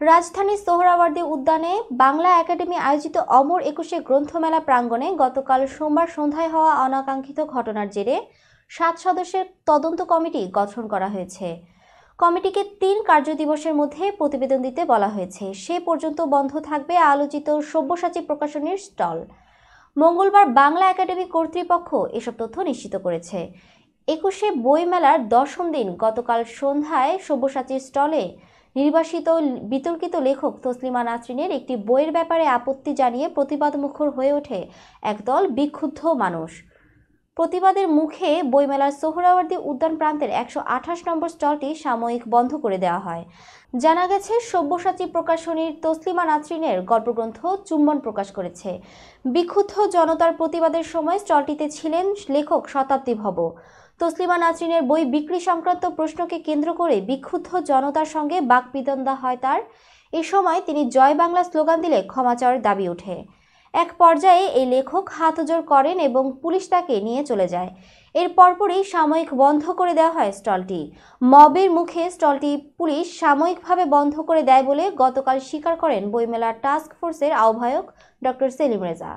রাজধানীর সোহরাওয়ার্দী উদ্যানে বাংলা একাডেমি আয়োজিত অমর একুশে গ্রন্থমেলা প্রাঙ্গণে গতকাল সোমবার সন্ধ্যায় হওয়া অনাকাঙ্ক্ষিত ঘটনার জেরে 7 সদস্যের তদন্ত কমিটি গঠন করা হয়েছে। কমিটিকে 3 কার্যদিবসের মধ্যে প্রতিবেদন দিতে বলা হয়েছে। সে পর্যন্ত বন্ধ থাকবে আলোচিত সব্যসাচী প্রকাশনীর স্টল। মঙ্গলবার বাংলা একাডেমি কর্তৃপক্ষ এসব তথ্য নিশ্চিত করেছে। 21শে বইমেলার 10ম দিন গতকাল সন্ধ্যায় সব্যসাচীর স্টলে নির্বাসিত বিতর্কিত লেখক তসলিমা নাসরিনের একটি বইয়ের ব্যাপারে আপত্তি জানিয়ে প্রতিবাদমুখর হয়ে ওঠে একদল বিক্ষুব্ধ মানুষ। প্রতিবাদের মুখে বইমেলার সোহরাওয়ার্দী উদ্যান প্রান্তের 128 নম্বর স্টলটি সাময়িক বন্ধ করে দেওয়া হয়। জানা গেছে, সব্যসাচী প্রকাশনীর তসলিমা নাসরিনের গল্পগ্রন্থ চুম্বন প্রকাশ করেছে। বিক্ষুব্ধ জনতার প্রতিবাদের সময় স্টলটিতে ছিলেন লেখক শতাব্দী ভব। তসলিমা নাসরিনের বই বিক্রি সংক্রান্ত প্রশ্নকে কেন্দ্র করে বিক্ষুব্ধ জনতার সঙ্গে বাকবিতণ্ডা হয় তার। এ সময় তিনি জয় বাংলা স্লোগান দিলে ক্ষমা চাওয়ার দাবি ওঠে। এক পর্যায়ে এই লেখক হাতজোড় করেন এবং পুলিশ তাকে নিয়ে চলে যায়। এর পরপরই সাময়িক বন্ধ করে দেওয়া হয় স্টলটি। মবের মুখে স্টলটি পুলিশ সাময়িকভাবে বন্ধ করে দেয় বলে গতকাল স্বীকার করেন বইমেলার টাস্ক ফোর্সের আহ্বায়ক ডক্টর সেলিম রেজা।